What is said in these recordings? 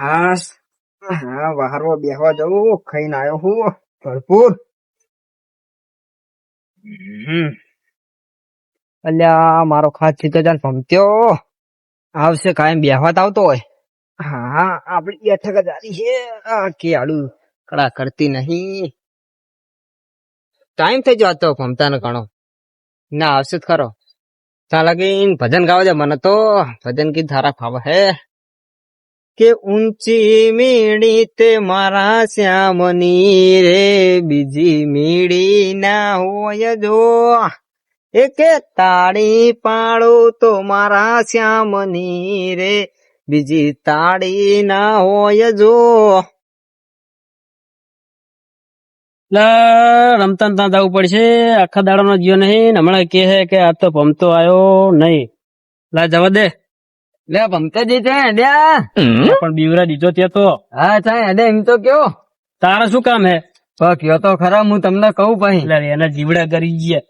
હા બહારમાં બેહવા જવું ખાઈને આવ્યો હું ભરપૂર. અલ્યા મારો ખાસ સીધો જાન ભમત્યો આવશે કાયમ બેહવા તો આવતો હોય. હા આપડી બેઠક જ આરી છે. કે આડું કડા કરતી નહીં. ટાઈમ થઈ જતો ભમતા નો ઘણો ના આવશે જ ખરો. ત્યાં લગીન ભજન ગાવા દે મને તો ભજન કી ધારા ફાવે હે કે ઊંચી મીડી તે મારા શ્યામની રે બીજી મીડી ના હોય જો એકે તાળી પાડો તો મારા શ્યામની રે બીજી તાળી ના હોય જો. રમતા ત્યાં જવું પડશે. આખા દાડા નો જીવ નહીં. હમણાં કે હે કે આ તો ભમતો આવ્યો નહીં. લા જવા દે. લે ભમતા જે છે પણ બીવરા દીધો ત્યાં તો. હા ચાય એમ તો કયો તારે શું કામ હે? કયો તો ખરા હું તમને કહું પછી એના જીવડા કરી ગયા.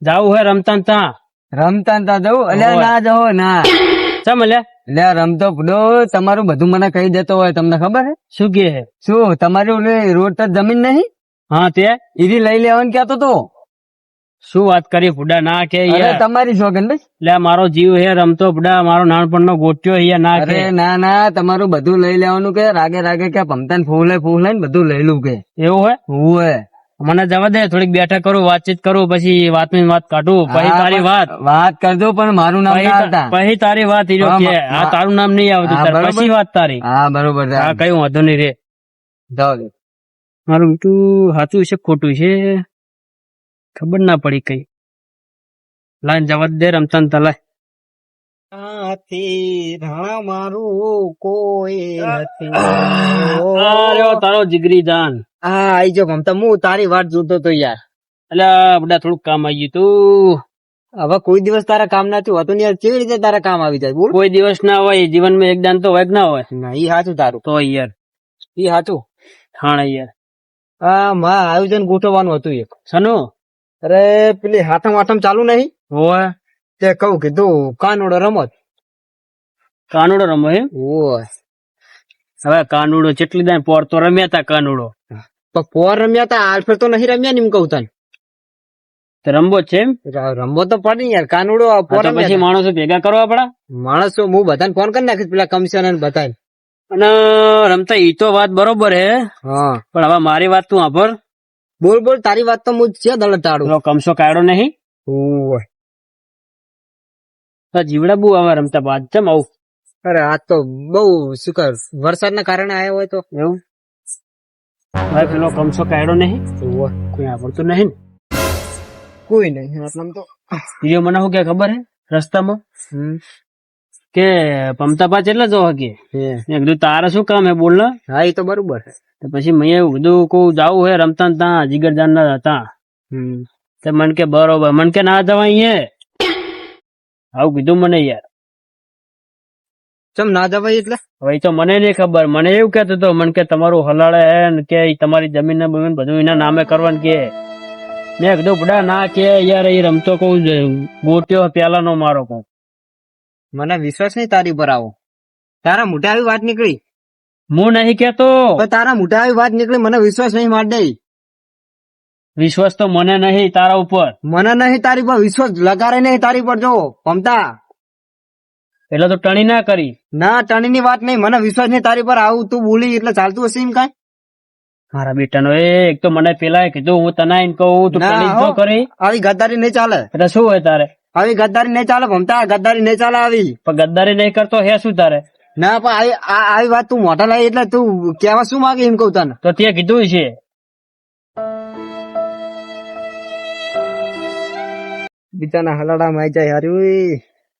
જાવું હે રમતા ત્યાં. રમતા તા જવું અલ્યા ના જવો ના ચમ અલ્યા રમતો ભૂડો તમારું બધું મને કહી દેતો હોય. તમને ખબર હે શું કે હે? શું તમારી રોડ તો જમીન નહીં? હા તે ઈરી લઈ લેવાનું ક્યાં તો શું વાત કરી ફુડા ના કે તમારી શોખન ભાઈ. લે મારો જીવ હે રમતો ફુડા મારો નાનપણ નો ગોટ્યો હે ના કે ના તમારું બધું લઈ લેવાનું કે રાગે રાગે કે ભમતા ફૂલે ને બધું લઈ લઉં કે એવું હે હું મને જવા દે થોડીક બેઠક કરું વાતચીત કરું પછી વાતની વાત કાઢું પછી તારી વાત કરજો પણ મારું નામ પછી તારી વાત આ તારું નામ નહીં આવતું પછી વાત તારી. હા બરોબર કયું વાંધો નહીં રે. મારું તું સાચું છે ખોટું છે ખબર ના પડી કઈ. લાઈન જવા દે રમતા તલાય મારું કોઈ તારો જીગરી જાન. હા આઈ જો ભમતા હું તારી વાત જોતો તો યાર. એટલે બધા થોડુંક કામ આવી ગયું તું. હવે કોઈ દિવસ તારા કામ નથી હોતું યાર. કેવી રીતે તારા કામ આવી જાય બોલ? કોઈ દિવસ ના હોય જીવનમાં એક દાન તો હોય ના હોય. ના ઈ સાચું તારું તો યાર ઈ સાચું. હા યાર માં આયોજન ગોઠવવાનું હતું એક. સનું? અરે પેલી હાથમ ચાલુ નહીં હોય તે કહું કીધું કાનોડો રમત. કાનુડો રમો એમ? ઓય હવે કાનુડો જેટલી દાન પોર તો રમ્યા તા કાનુડો. પોર રમ્યા તા આલ્ફર તો નહીં રમ્યા ને એમ કહું તને. રમવો છે એમ? રમવો તો પડે યાર. કાનુડો પોર પછી માણસો ભેગા કરવા પડે. માણસો હું બધાને ફોન કરી નાખીશ પેલા કમિશનર બતાવી. અને રમતા ઈ તો વાત બરોબર હે. હા પણ હવે મારી વાત તું આભર. બોલ તારી વાત તો હું છે દળ ટાળું. કમસો કાઢો નહીં. જીવડા બહુ આવે રમતા બાદ ચમ આવું. અરે આ તો બઉ શું કર વરસાદના કારણે આવ્યો હોય તો એવું. હવે પેલો કમસો કાઢો નહીં. કોઈ આવડતું નહીં. કોઈ નહીં તો બીજો મને શું કે ખબર હે રસ્તામાં કે પમતાપા કેટલા જો કે કીધું તારે શું કામ હે બોલ ને. હા એ તો બરોબર છે. પછી મેં એવું કીધું કહું જાવું હે રમતા ત્યાં જીગરજાન ના હતા. મન કે બરોબર મન કે ના જવાય આવું કીધું મને યાર. ચમ ના જવાય એટલે? હવે તો મને નઈ ખબર. મને એવું કેતો હતો મને કે તમારું હલાળે હે ને કે તમારી જમીન ને બમીન બધું એના નામે કરવાનું કે. મેં કીધું બડા ના કે યાર એ રમતો કઉ ગોટ્યો પેલા નો મારો કઉ. મને વિશ્વાસ નહીં તારી પર આવો. તારા મોઢે આવી વાત નીકળી. હું નહીં કેતો. તારા મોઢે આવી વાત નીકળી મને વિશ્વાસ નહીં માર દે. વિશ્વાસ તો મને નહીં તારા ઉપર. મને નહીં તારી પર વિશ્વાસ લગાડે નહીં તારી પર. જો પમતા એટલે તો ટણી ના કરી. ના ટણી ની વાત નહીં. મને વિશ્વાસ નહીં તારી પર. આવું તું બોલી એટલે ચાલતું હશે એમ કઈ? મારા બેટાનો એક તો મને પેલા કીધું હું તને કહું તું ટણી કરી. આવી ગદ્દારી નહીં ચાલે. એટલે શું હોય તારે? આવી ગદ્દારી નહીં ચાલે ભમતા. ગદ્દારી નહીં ચાલે આવી. પણ ગદ્દારી નહીં કરતો હે શું તારે? ના પણ આવી વાત તું મોઢા લાવી એટલે તું કેવા શું માંગે એમ કહું તને. તો તે કીધું છે. બીજાના હલાડા માં જાય હારી.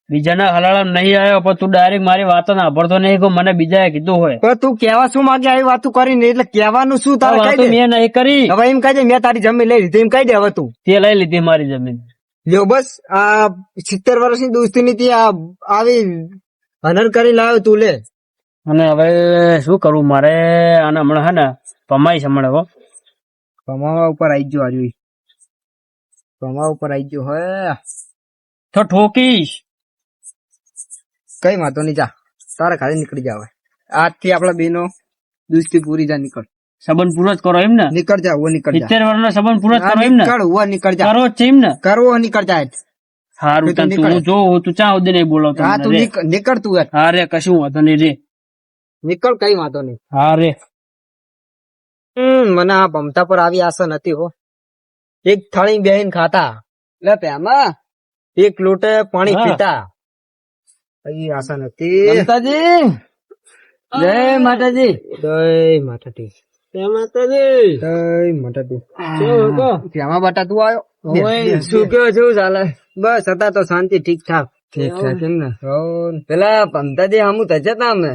બીજાના હલાડા નહીં આવ્યો પણ તું ડાયરેક્ટ મારી વાતો ના ભરતો નહીં કે મને બીજાએ કીધું હોય. પણ તું કેવા શું માંગે આવી વાતું કરીને એટલે કેવાનું શું તારે? મેં નહીં કરી. હવે એમ કહી દે મેં તારી જમીન લઈ લીધી એમ કહી દે. હવે તું તે લઈ લીધી મારી જમીન. લ્યો બસ આ 70 વર્ષની દોસ્તી ની આવી હનન કરી લાવ્યો તું લે. અને હવે શું કરું મારે? અને હમણાં હે ને પમાઈ છે હમણાં. પમાવા ઉપર આવી ગયો. આજુ પમાવા ઉપર આવી ગયો હે તો ઠોકીશ. કઈ વાતો નહીં જા તારે ખાલી નીકળી જાવ. આજથી આપડા બેનો દોસ્તી પૂરી જા નીકળ સંબંધ પૂરો જ કરો એમ ને નીકળ જા ઓ નીકળ જા 70 વર્ષનો સંબંધ પૂરો જ કરો એમ ને નીકળ ઓ નીકળ જા કરો જ છે એમ ને કરવો નીકળ જા હારું તું તું નીકળ. જો તું ચા સુધી નહીં બોલો હા તું નીકળ તું યાર હા રે કશું વાંધો નહીં રે નીકળ કઈ વાંધો નહીં હા રે મને આ ભમતા પર આવી આશા નથી હો એક થાળી બેહીન ખાતા એટલે તેમાં એક લોટે પાણી હા. પીતા કઈ આશા નથી મમતાજી જય માતાજી જય માતાજી જય માતાજી જય માતાજી શું કહો? શ્યામા બાટા તું આવ્યો ઓય, શું કયો શું ચાલે બસ હતા તો શાંતિ ઠીક ઠાક ઠીક છે કેમ ને હો. પેલા પમતાજી હમું તજે તા અમે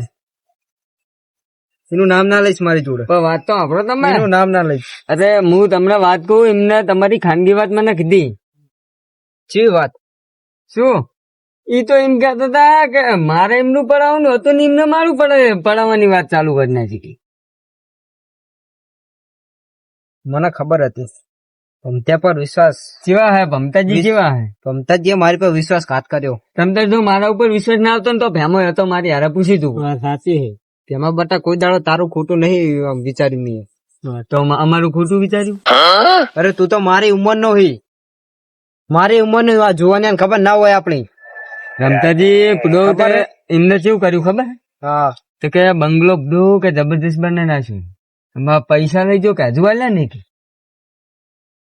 એનું નામ ના લઈશ મારી જોડે પણ વાત તો આપણો તમે એનું નામ ના લઈશ અરે હું તમને વાત કહું એમને તમારી ખાનગી વાત મને કીધી ચી વાત શું ઈ તો એમ કહેતા હતા કે મારે એમનું પડાવવાનું હતું ને એમને મારું પડાવવાની વાત ચાલુ કરી નાખી મને ખબર હતી ભમતા પર વિશ્વાસ કેવા હે ભમતાજી કેવા હે ભમતાજીએ મારી પર વિશ્વાસઘાત કર્યો તમતાર જો મારા ઉપર વિશ્વાસ ના આવતો ને તો ભેમો હતો મારી હારે પૂછી તું સાચી છે તેમાં બટા કોઈ દાડો તારું ખોટું નહીં વિચાર્યું મેં તો અમારું ખોટું વિચાર્યું અરે તું તો મારી ઉંમર નો હોય મારી ઉંમર નો જોવાની ખબર ના હોય આપણી રમતાજી પુડો ખબર હે? એમને કેવું કર્યું ખબર હા તો કે બંગલો બધો કે જબરદસ્ત બને નાખ્યું એમાં પૈસા લઈ જો કે હજુ આલ્યા ને કે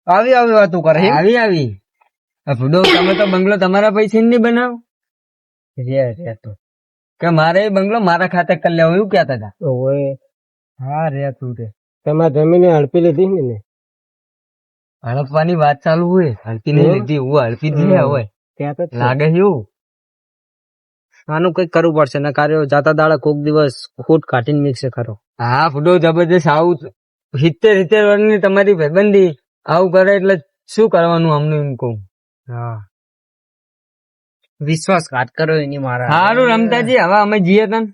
આવી આવી વાતો કરે એમ? આવી આવી આ પુડો તમે તો બંગલો તમારા પૈસા નહીં બનાવો રે તો કે મારે એ બંગલો મારા ખાતે કરી લેવો એવું કહેતા હતા ઓય હા રે તું રે તમારે જમીને હડપી લીધી ને હડપવાની વાત ચાલુ હોય હડપી નહીં લીધી હું હડપી દીધી હોય ત્યાં તો લાગે છે એવું આનું કઈક કરવું પડશે ને કાર્યો જાતા દાડા કોક દિવસ ખોટ કાઢીને મિક્સ ખરો હા ફૂટો જબરદસ્ત આવું 70 વર્ષની તમારી ભાઈબંધી આવું કરે એટલે શું કરવાનું અમને એમ કહું હા વિશ્વાસઘાત કર્યો એની મારા સારું રમતાજી હવે અમે જઈએ તન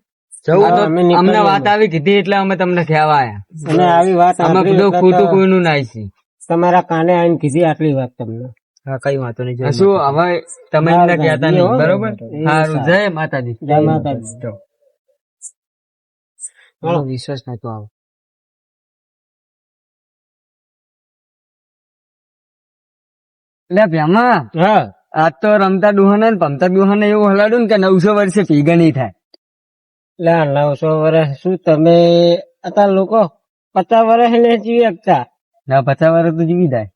જવું તો અમે નીકળીએ. અમને વાત આવી કીધી એટલે અમે તમને કહેવા આયા અને આવી વાત અમે બધું ખોટું કોઈનું નાઈ છે તમારા કાને આવીને કીધી આટલી વાત તમને હા કઈ વાતો નહીં શું હવે તમે એમને કહેતા નહીં બરોબર એ સારું જય માતાજી જય માતાજી વિશ્વાસ નતો આવો એટલે ભેમા હા આજ તો રમતા ડુહાને ને પમતા ડુહાને એવું હલાડ્યું ને કે 900 વર્ષે ભેગા નહીં થાય લા 900 વર્ષ શું તમે અત્યારે લોકો 50 વર્ષ ને જીવી શકતા ના 50 વર્ષ તો જીવી જાય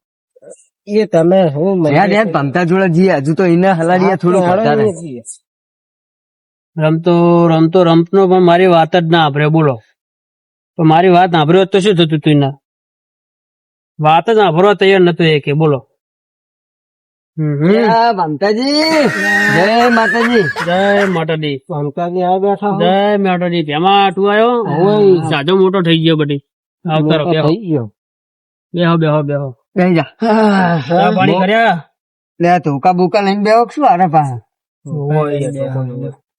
એ તમે શું યાદ યાદ પમતા જોડે જીએ હજુ તો એને હલાડીએ થોડું વધારે રમતો રમતનો પણ મારી વાત જ ના સાંભળે બોલો તો મારી વાત સાંભળ્યો તો શું થતું તું એના વાત જ સાંભળવા તૈયાર નતો એ કે બોલો મમતાજી જય માતાજી જય માતાજી મમતાજી આ બેઠા જય માતાજી એમાં તું આવ્યો સાજો મોટો થઈ ગયો બધી આવતારો બેહો થઈ ગયો બેહો બેહી જા ચા પાણી કર્યા લે ધોકા બોકા લઈને બેહો કે શું આરે પાસે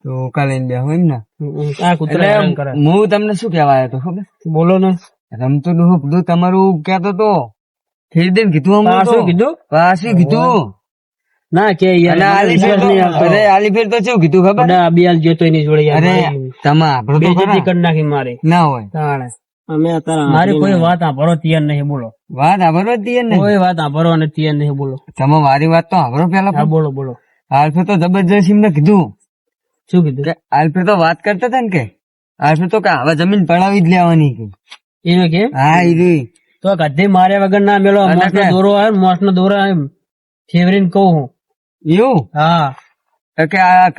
ધોકા લઈને બેહો એમ ને આ કૂતરા હેરાન કરે. હું તમને શું કહેવા આવ્યો તો ખબર બોલો ને રમતો ડોહો બધું તમારું કહેતો તો ખરીદીને કીધું અમને તો. પાછું કીધું? પાછું કીધું ના કે અને આલી ફેર તો- અરે આલી ફેર તો શું કીધું ખબર અબિયાલ જોતો એની જોડે અરે તમે આપણો તો ખરા. કરી નાખી મારે ના હોય અમે અત્યારે મારી કોઈ વાત સાંભળો તૈયાર નહીં બોલો વાત આભરો જ દઈએ ને કોઈ વાત સાંભળો અને તૈયાર નહીં બોલો તમે મારી વાત તો આભરો પેલા બોલો બોલો આલ્ફે તો જબરજસ્ત એમને કીધું શું કીધું કે આલ્ફે તો વાત કરતા હતા ને કે આલ્ફે તો કે હવે જમીન પડાવી જ લેવાની કે એને કે હા એ રી. તો કદી માર્યા વગર ના મેલો અને મોસનો કે- દોરો આવે મોસનો દોરો આવે ફેવરીને કહું હું એવું હા તો કે આ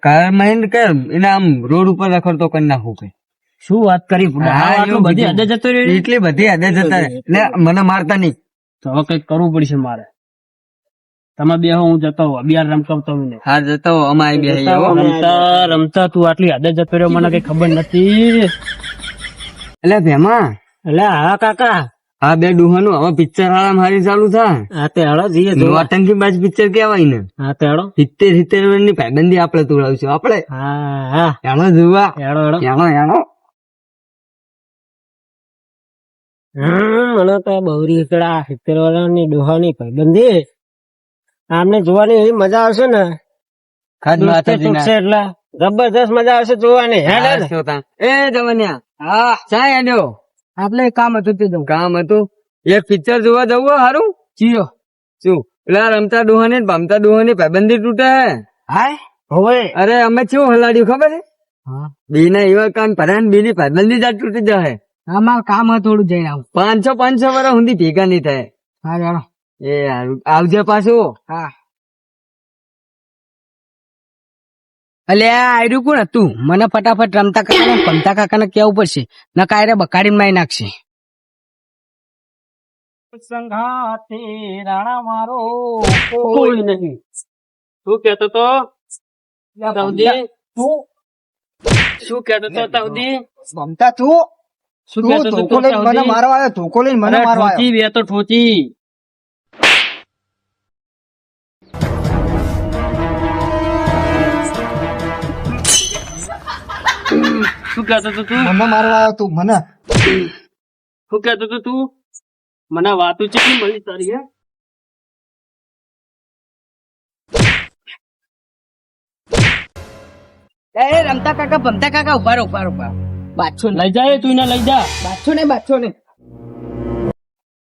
કારમાં એને કે એને આમ રોડ ઉપર રખડતો કરી નાખું કે શું વાત કરી હા, આટલું એવું બધી કીધું. હદે જતો રહ્યો ને? એટલી બધી હદે જતા રહે. ને મને મારતા નહીં તો હવે કઈક કરવું પડશે મારે તમે બે હું જતો હોઉં અબિયાર રમતો ને હા જતો અમારી બે રમતા રમતા તું આટલી હદે જતો રહ્યો મને કઈ ખબર નથી એટલે ભેમા એટલે હા કાકા આ બે ડુહાનું હવે પિક્ચર હારા મારી ચાલુ થાય હા તે હળો જઈએ નોટંકી બાજ પિક્ચર કેવાય ને હા તે હળો 70 વર્ષની ભાઈબંધી આપણે તોડાવશું આપણે હા હા એનો જોવા હેડો હેડો એનો મને તો બહુરી એકડા 70 વર્ષની ડોહાની ભાઈબંધી આમને જોવાની એવી મજા આવશે ને ખાદ દોસ્તે માતાજીના તૂટશે એટલે જબરજસ્ત મજા આવશે જોવાની એ જવન્યા હા ચાય આડ્યો આપણે કામ હતું તે કામ હતું એક પિક્ચર જોવા જવું હારું ચીયો શું પેલા રમતા ડોહાની ભમતા ડોહાની પાબંદી તૂટે હાય હોવે અરે અમે શું હલાડ્યું ખબર હે હા બીના એવા કામ ભરાય ને બીની પાબંદી જ આ તૂટી જાય આમાં કામ હતું થોડું જઈને આવું 500 વર્ષ સુધી ભેગા નહીં થાય હા જાણો એ હારું. આવજે પાછું હા અલ્યા આયરું કોણ હતું મને ફટાફટ રમતા કાકા ને પમતા કાકા ને કેવું પડશે ન કાયરે બકાડીને મારી નાખશે સંઘાતે રાણા મારો કોઈ નહીં શું કેતો તો તાવદી શું કેતો તો તાવદી મમતા તું શું કેતો તો ધોકો લઈને મને મારવા આવ્યો ધોકો લઈને મને મારવા આવ્યો ઠોચી બે તો ઠોચી શું કેતો તો તું મને મારવા આવ્યો તું મને શું કેતો તો તું મને વાતું છે મળી તારી હે રમતા કાકા ભમતા કાકા ઉભા ઉભા બાછો લઈ જાય તું એને લઈ જા બાછો ને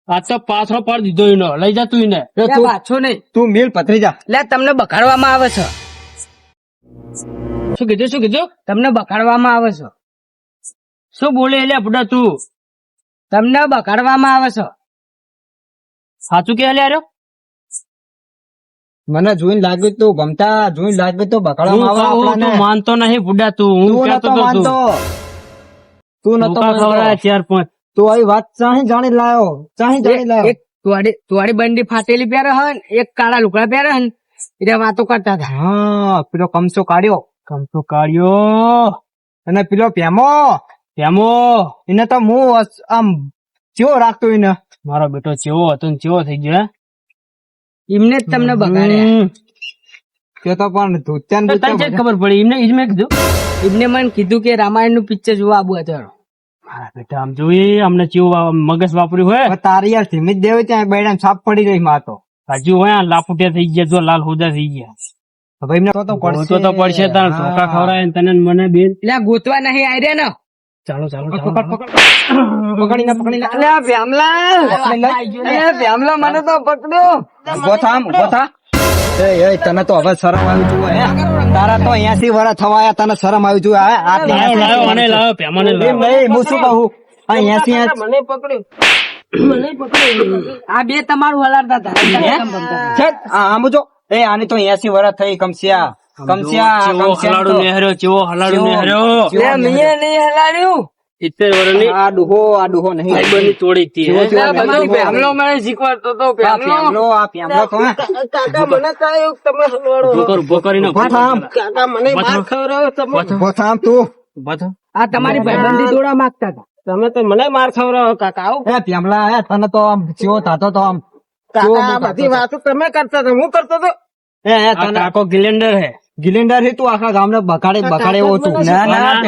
આ તો પાછો પાડ દીધો એનો લઈ જા તું એને બાછો ને તું મિલ પથરી જા લે તમને બગાડવામાં આવે છે શું કીધું તમને બગાડવામાં આવે છે શું બોલે એટલે બુડા તું તમને બગાડવામાં આવે છે સાચું કે લે મને જોઈને લાગ્યું તું ભમતા જોઈને લાગ્યું તો બકડવામાં આવે તું માનતો નહીં બુડા તું હું તું કહેતો નતો તો માનતો તું નતો ખવડાય 4-5 તું આવી વાત ચાહી જાણી લાયો એક તુવાડી બંડી ફાટેલી પહેરે હે ને એક કાળા લુગડા પહેરે હે ને એટલે વાતો કરતા હતા હા પેલો કમસો કાઢ્યો અને પેલો પેમો એને તો હું આમ ચેવો રાખતો એને મારો બેટો ચેવો હતો ને ચેવો થઈ ગયો એમને જ તમને બગાડ્યા તે તો પણ ધોત્યાન તો તને જ ખબર પડી એમને કીધું એમને મને કીધું કે રામાયણ નું પિક્ચર જોવા આવું હતું મારા બેટા આમ જોઈએ અમને ચેવું મગજ વાપર્યું હોય તારી યાર ધીમી જ દેવી ત્યાં બેડા છાપ પડી રહી માં તો હજુ હોય લાપુટિયા થઈ ગયા જો લાલ હોદા થઈ ગયા હવે એમને તો પડશે તાર ધોકા ખવડાય ને તને ને મને બેન એટલે ગોતવા નહીં આઈ રે ને ચાલો પકડીને અલ્યા ભ્યામલા મને તો પકડ્યો ઉભો થા એ તને તો હવે શરમ આવી જોઈએ તારા તો 80 વર્ષ થવાયા તને શરમ આવી જોઈએ હું શું કહું 80 મને પકડ્યું આ બે તમારું હલાડતા હતા આમ જો એ આની તો 80 વર્ષ થઈ કમસિયા હલાડ્યું 70 વર્ષની આ ડુહો નહીં ભાઈબંધની તોડી હતી ભ્યામલો મને શીખવાડતો તો ભ્યામલો તો ઉભો કરીને થામ તું આ તમારી ભાઈબંધી તોડવા માંગતા હતા તમે તો મને માર ખવડાવો કાકા આવો ભ્યામલા તને તો આમ ચેવો થતો તો આમ બધી વાતો તમે કરતા હતા હું કરતો હતો કાકો ગિલેન્ડર હે તું આખા ગામને બગાડે એવો તું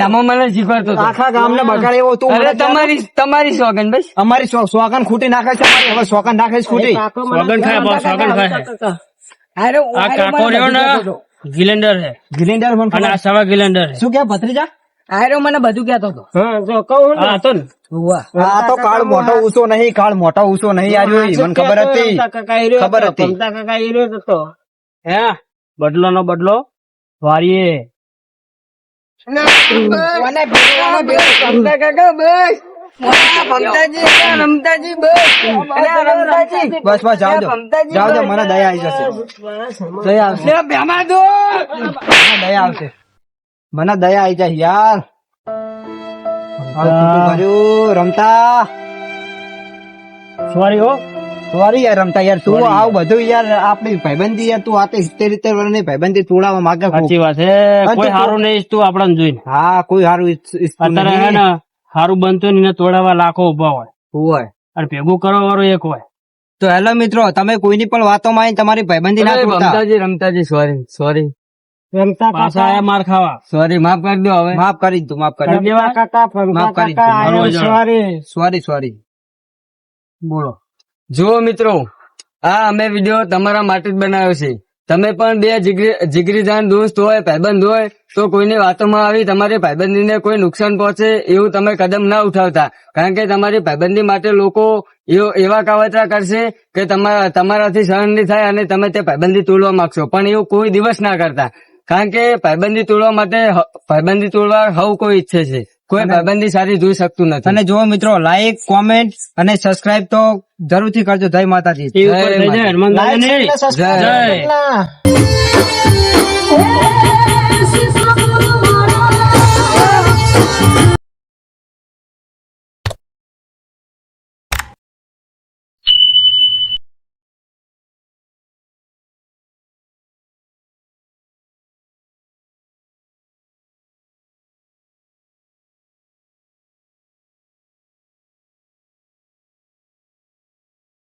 એમાં મને શીખવાડતો આખા ગામને બગાડે એવો તું તમારી સોગન ભાઈ અમારી સોગન ખૂટી નાખે છે હવે સોગન નાખે છે ખૂટી સોગન ખાય આ કાકો રહ્યો ને ગિલેન્ડર હે અને આ સવા ગિલેન્ડર હે શું કે ભત્રીજા આયરો મને બધું કહેતો હતો હા જો કહું હા તો ને આ તો કાળ મોટો ઊંચો નહીં આવ્યો મને ખબર હતી હે બદલો નો બદલો વારીએ બસ જાઓ મને દયા આવી જશે દયા આવશે મને દયા આવી જાય યાર રમતા સોરી યાર રમતા યાર તું આવ બધું યાર આપણી ભાઈબંધી યાર તું આતે 70 વર્ષની ભાઈબંધી તોડાવવા માંગે સાચી વાત છે કોઈ સારું નહીં તું આપણને જોઈને હા કોઈ સારું અત્યારે હે ને સારું બનતું ને તોડાવવા લાખો ઉભા હોય અને ભેગું કરવા વાળો એક હોય તો હેલો મિત્રો તમે કોઈની પણ વાતોમાં આવીને તમારી ભાઈબંધી ના તોડતા રમતાજી સોરી પાછા આયા માર ખાવા સોરી માફ કરી દો હવે માફ કરી દઉં સોરી બોલો જુઓ મિત્રો આ અમે વિડીયો તમારા માટે જ બનાવ્યો છે તમે પણ બે જીગરીજાન દોસ્ત હોય ભાઈબંધ હોય તો કોઈની વાતોમાં આવી તમારી ભાઈબંધીને કોઈ નુકસાન પહોંચે એવું તમે કદમ ના ઉઠાવતા. કારણ કે તમારી ભાઈબંધી માટે લોકો એવા કાવતરા કરશે કે તમારાથી સહન નહીં થાય અને તમે તે ભાઈબંધી તોડવા માંગશો, પણ એવું કોઈ દિવસ ના કરતા. કારણ કે ભાઈબંધી તોડવા હવ કોઈ ઈચ્છે છે, કોઈ ભાઈબંધી સારી જોઈ શકતું નથી. અને જો મિત્રો લાઈક કોમેન્ટ અને સબસ્ક્રાઇબ તો જરૂરથી કરજો. જય માતાજી. એ ઉપર થઈ જાય હનુમાન દાદાની. જય.